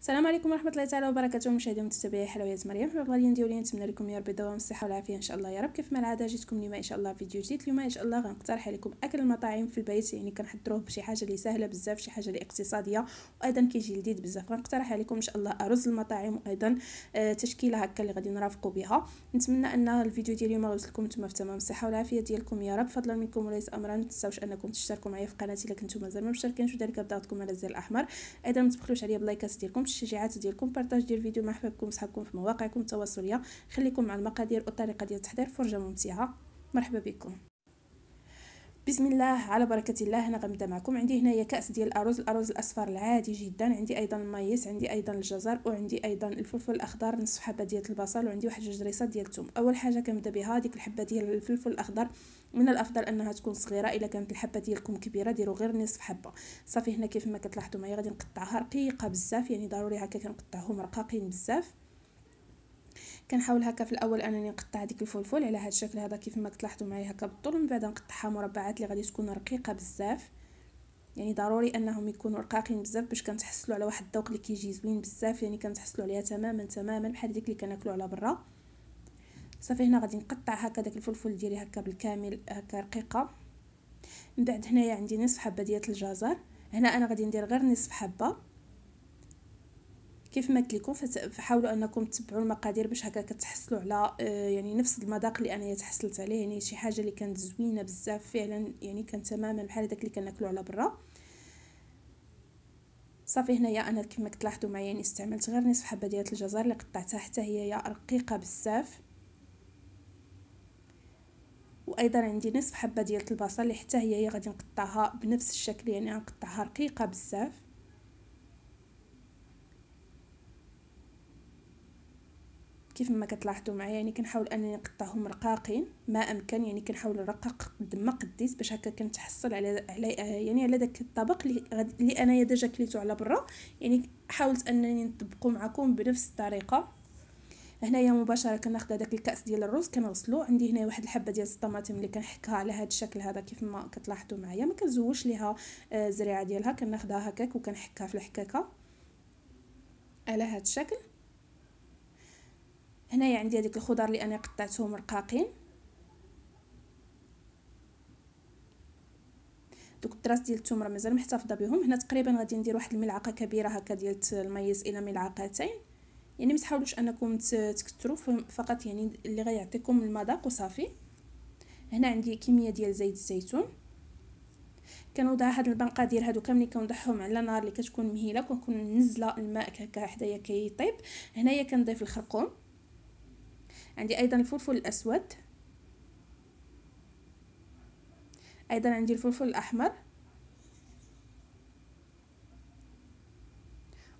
السلام عليكم ورحمه الله تعالى وبركاته. مشاهدينا ومتابعي حلويات مريم، حنا الغاليين ديالي نتمنى لكم يا رب الدوام الصحه والعافيه ان شاء الله يا رب. كيف ما العاده جيتكم اليوم ان شاء الله فيديو جديد. اليوم ان شاء الله غنقترح عليكم اكل المطاعم في البيت، يعني كنحضروه بشي حاجه اللي سهله بزاف، شي حاجه اللي اقتصاديه وايضا كيجي لذيذ بزاف. غنقترح عليكم ان شاء الله ارز المطاعم وايضا تشكيله هكا اللي غادي نرافقوا بها. نتمنى ان الفيديو ديال اليوم غيوصلكم نتوما في تمام الصحه والعافيه ديالكم يا رب. فضلا منكم وليس امرا، ما تنساوش انكم تشتركوا معايا في قناتي الا كنتم مازال ما مشتركينش، وذلك بضغطكم على الزر الاحمر. ايضا ما تبخلوش عليا بلايكات ديالكم، التشجيعات ديالكم، بارطاج ديال الفيديو مع احبابكم وصحابكم في مواقعكم التواصليه. خليكم مع المقادير والطريقه ديال التحضير، فرجه ممتعه. مرحبا بكم. بسم الله على بركه الله. هنا غنبدا معكم. عندي هنايا كاس ديال الارز الاصفر العادي جدا، عندي ايضا المايس، عندي ايضا الجزر، وعندي ايضا الفلفل الاخضر، نصف حبه ديال البصل، وعندي واحد جوج ريصات ديال الثوم. اول حاجه كنبدا بها ديك الحبه ديال الفلفل الاخضر، من الافضل انها تكون صغيره، الا كانت الحبه ديالكم كبيره ديروا غير نصف حبه. صافي هنا كيف ما كتلاحظوا معايا غادي نقطعها رقيقه بزاف، يعني ضروري هكا كنقطعهم رقاقين بزاف. كنحاول هكا في الاول انني نقطع ديك الفلفل على هذا الشكل هذا كيف ما كتلاحظوا معايا هكا بالطول، من بعد نقطعها مربعات اللي غادي تكون رقيقه بزاف. يعني ضروري انهم يكونوا رقاقين بزاف باش كنتحصلوا على واحد الذوق اللي كيجي زوين بزاف، يعني كنتحصلوا عليها تماما بحال ديك اللي كناكلوا على برا. صافي هنا غادي نقطع هكا داك الفلفل ديالي هكا بالكامل هكا رقيقه. من بعد هنايا عندي نصف حبه ديال الجزر، هنا انا غادي ندير غير نصف حبه. كيف ما قلت لكم فحاولوا انكم تتبعوا المقادير باش هكا كتحصلوا على يعني نفس المذاق اللي انا تحصلت عليه، يعني شي حاجه اللي كانت زوينه بزاف فعلا، يعني كان تماما بحال داك اللي كناكلوا على برا. صافي هنايا انا كما كتلاحظوا معايا يعني استعملت غير نصف حبه ديال الجزر اللي قطعتها حتى هي رقيقه بزاف، وايضا عندي نصف حبه ديال البصل اللي حتى هي غادي نقطعها بنفس الشكل، يعني غنقطعها رقيقه بزاف. كيف ما كتلاحظوا معايا يعني كنحاول انني نقطعهم رقاقين ما امكن، يعني كنحاول نرقق قد ما قديت باش هكا كنتحصل على يعني على داك الطبق اللي انا ديجا كليتو على برا. يعني حاولت انني نطبقه معكم بنفس الطريقه. هنايا مباشره كناخذ هذاك الكاس ديال الرز كنغسلو. عندي هنا واحد الحبه ديال الطماطم اللي كنحكها على هذا الشكل هذا كيف ما كتلاحظوا معايا، ما كنزوجش ليها زريعه ديالها، كناخذها هكاك وكنحكها في الحكاكه على هذا الشكل. هنايا عندي هذيك الخضر اللي انا قطعتهم رقاقين، دوك الدراس ديال الثوم راه مازال محتفظه بهم. هنا تقريبا غادي ندير واحد الملعقه كبيره هكا ديال الميز الى ملعقتين، يعني ما تحاولوش انكم تكثروا، فقط يعني اللي غيعطيكم المذاق وصافي. هنا عندي كميه ديال زيت الزيتون، كنوضع هاد المقادير هادو كاملين كنوضعهم على نار اللي كتكون مهيله، كنكون منزله الماء هكا حدايا كيطيب. هنايا كنضيف الخرقوم، عندي ايضا الفلفل الاسود، ايضا عندي الفلفل الاحمر،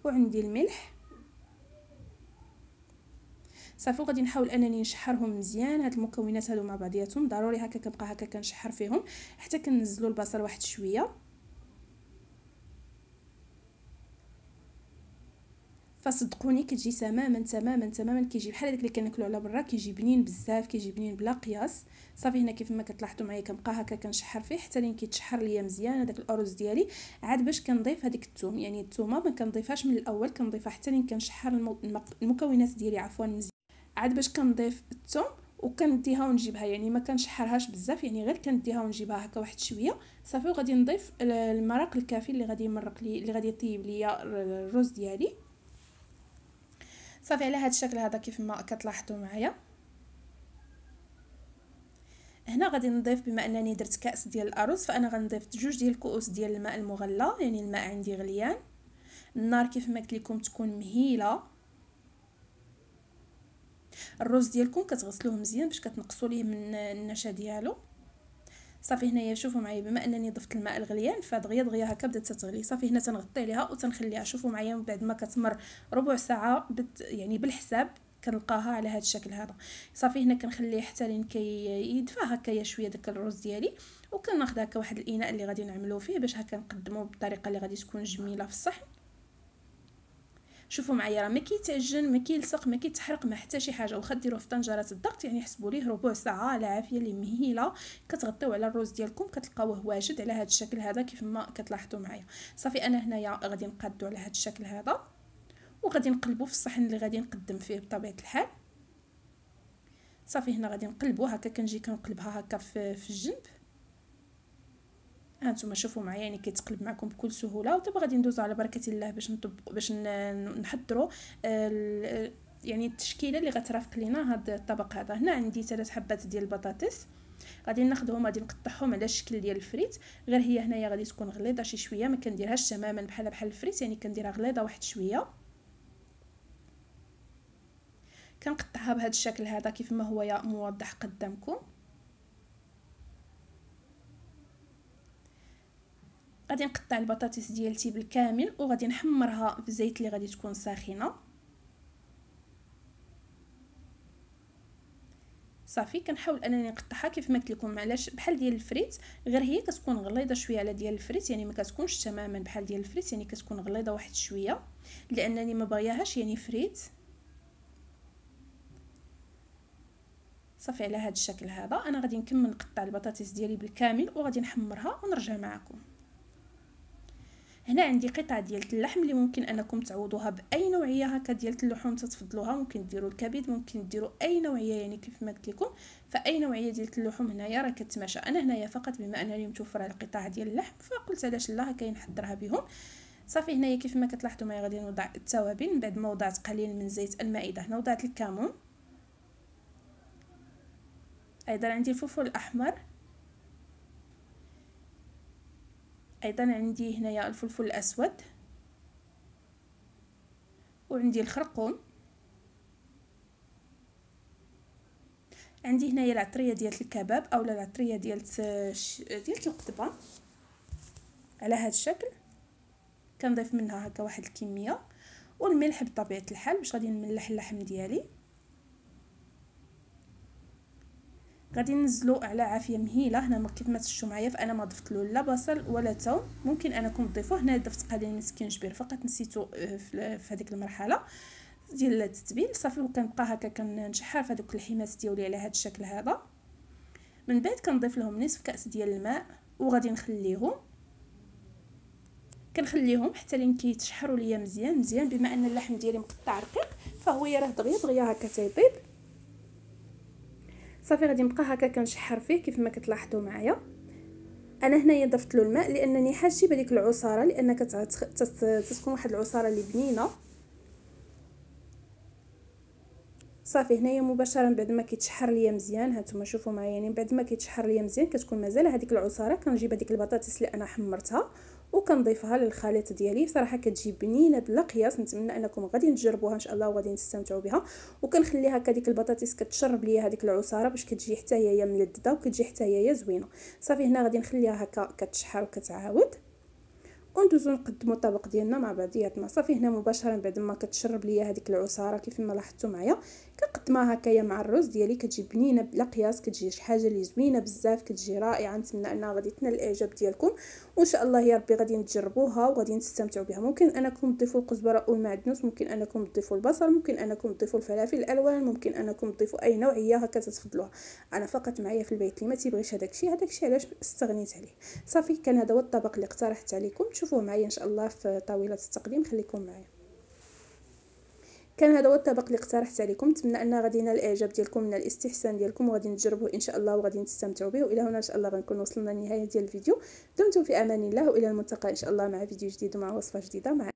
وعندي الملح. صافي غادي نحاول انني نشحرهم مزيان هاد المكونات هادو مع بعضياتهم، ضروري هكا كنبقى هكا كنشحر فيهم حتى كنزلوا البصل واحد شويه. فصدقوني كتجي تماما كيجي بحال داك اللي كناكلوا على برا، كيجي بنين بزاف، كيجي بنين بلا قياس. صافي هنا كيف ما كتلاحظوا معايا كنبقى هكا كنشحر فيه حتى لين كيتشحر ليا مزيان هذاك الارز ديالي. عاد باش كنضيف هذيك الثوم، يعني الثومه ما كنضيفهاش من الاول، كنضيفها حتى لين كنشحر المكونات ديالي عفوا مزيان. عاد باش كنضيف الثوم وكنديها ونجيبها، يعني ما كنشحرهاش بزاف، يعني غير كنديها ونجيبها هكا واحد شويه. صافي وغادي نضيف المرق الكافي اللي غادي يمرق لي، اللي غادي يطيب ليا الرز ديالي. صافي على هذا الشكل هذا كيف ما كتلاحظوا معايا. هنا غادي نضيف، بما انني درت كاس ديال الارز فانا غنضيف جوج ديال الكؤوس ديال الماء المغلى، يعني الماء عندي غليان. النار كيف ما قلت لكم تكون مهيله. الرز ديالكم كتغسلوه مزيان باش كتنقصوا ليه من النشا ديالو. صافي هنايا شوفوا معايا بما انني ضفت الماء الغليان فدغيا دغيا هكا بدات تغلي. صافي هنا تنغطي عليها وتنخليها. شوفوا معايا من بعد ما كتمر ربع ساعه يعني بالحساب كنلقاها على هذا الشكل هذا. صافي هنا كنخليه حتى لين يدفى هكايا شويه داك الرز ديالي، وكناخذ هكا واحد الاناء اللي غادي نعملوه فيه باش هكا نقدموه بالطريقه اللي غادي تكون جميله في الصحن. شوفوا معايا راه ما كيتعجن ما كيلصق ما كيتحرق ما حتى شي حاجه، واخا ديروه في طنجره الضغط يعني حسبوا ليه ربع ساعه على عافيه اللي مهيله. كتغطيو على الرز ديالكم كتلقاوه واجد على هذا الشكل هذا كيف ما كتلاحظوا معايا. صافي انا هنايا غادي نقادو على هذا الشكل هذا وغادي نقلبو في الصحن اللي غادي نقدم فيه بطبيعه الحال. صافي هنا غادي نقلبو هكا، كنجي كنقلبها هكا في الجنب. هانتوما شوفوا معايا يعني كيتقلب معكم بكل سهوله. ودابا غادي ندوزو على بركه الله باش نحضروا يعني التشكيله اللي غترافق لينا هذا الطبق هذا. هنا عندي 3 حبات ديال البطاطس، غادي ناخذهم غادي نقطعهم على الشكل ديال الفريت، غير هي هنايا غادي تكون غليظه شي شويه، ما كنديرهاش تماما بحال الفريت، يعني كنديرها غليظه واحد شويه. كنقطعها بهذا الشكل هذا كيف ما هو موضح قدامكم. غادي نقطع البطاطس ديالتي بالكامل وغادي نحمرها في الزيت اللي غادي تكون ساخنه. صافي كنحاول انني نقطعها كيف ما قلت لكم، معلاش بحال ديال الفريت، غير هي كتكون غليظه شويه على ديال الفريت، يعني ما كتكونش تماما بحال ديال الفريت، يعني كتكون غليظه واحد شويه لانني ما بغياهاش يعني فريت. صافي على هذا الشكل هذا انا غادي نكمل نقطع البطاطس ديالي بالكامل وغادي نحمرها ونرجع معكم. هنا عندي قطعه ديال اللحم اللي ممكن انكم تعوضوها باي نوعيه هكا ديال اللحوم تتفضلوها، ممكن ديروا الكبد، ممكن ديروا اي نوعيه يعني كيف ما قلت لكم. فاي نوعيه ديال اللحوم هنايا راه كتماشى. انا هنايا فقط بما انني متوفره القطع ديال اللحم فقلت علاش لا هكا نحضرها بهم. صافي هنايا كيف ما كتلاحظوا معايا غادي نوضع التوابل. من بعد ما وضعت قليل من زيت المائده هنا وضعت الكمون، ايضا عندي الفلفل الاحمر، ايضا عندي هنايا الفلفل الاسود، وعندي الخرقوم، عندي هنايا العطريه ديال الكباب اولا العطريه ديال القطبه على هذا الشكل. كنضيف منها هكا واحد الكميه، والملح بطبيعه الحال باش غادي نملح اللحم ديالي. غادي ننزلو على عافيه مهيله. هنا كيف ما تشوفوا معايا فانا ما ضفت له لا بصل ولا ثوم، ممكن انكم تضيفوه. هنا ضفت قليل من السكينجبير فقط، نسيتو في هذيك المرحله ديال التتبيل. صافي وكنبقى هكا كنشحر في هذوك الحماس ديالي على هذا الشكل هذا. من بعد كنضيف لهم نصف كاس ديال الماء وغادي كنخليهم حتى لين كيتشحروا ليا مزيان بما ان اللحم ديالي مقطع رقيق فهو راه دغيا هكا تيطيب. صافي غادي نبقى هكا كنشحر فيه كيف ما كتلاحظوا معايا. انا هنايا ضفت له الماء لانني حاجه بديك العصاره، لان تكون واحد العصاره اللي بنينه. صافي هنايا مباشره بعد ما كيتشحر ليا مزيان، هانتوما شوفوا معايا، يعني بعد ما كيتشحر ليا مزيان كتكون مازال هذيك العصاره، كنجيب هذيك البطاطس اللي انا حمرتها وكنضيفها للخليط ديالي. صراحه كتجي بنينه بلا قياس، نتمنى انكم غادي تجربوها ان شاء الله وغادي تستمتعوا بها. وكنخليها هكا ديك البطاطس كتشرب ليا هذيك العصاره باش كتجي حتى هي ملذذه وكتجي حتى هي زوينه. صافي هنا غادي نخليها هكا كتشحر وكتعاود وندوزو نقدموا الطبق ديالنا مع بعضياتنا. صافي هنا مباشره بعد ما كتشرب ليا هذيك العصاره كيف ما لاحظتوا معايا كنقدمها هكايا مع الرز ديالي، كتجي بنينه بلا قياس، كتجي شي حاجه اللي زوينه بزاف، كتجي رائعه. نتمنى انها غادي تنال الاعجاب ديالكم وان شاء الله يا ربي غادي تجربوها وغادي تستمتعوا بها. ممكن انكم تضيفوا الكزبره او المعدنوس، ممكن انكم تضيفوا البصل، ممكن انكم تضيفوا الفلافل الالوان، ممكن انكم تضيفوا اي نوعيه هكا تتفضلوها. انا فقط معايا في البيت اللي ما تيبغيش هذاك الشيء علاش استغنيت عليه. صافي كان هذا هو الطبق اللي اقترحت عليكم، تشوفوه معايا ان شاء الله في طاوله التقديم. خليكم معايا. كان هذا هو الطبق اللي اقترحت عليكم، نتمنى ان غادي ينال الاعجاب ديالكم من الاستحسان ديالكم وغادي تجربوه ان شاء الله وغادي تستمتعوا به. والى هنا ان شاء الله غنكون وصلنا لنهايه ديال الفيديو. دمتم في امان الله والى الملتقى ان شاء الله مع فيديو جديد ومع وصفه جديده. مع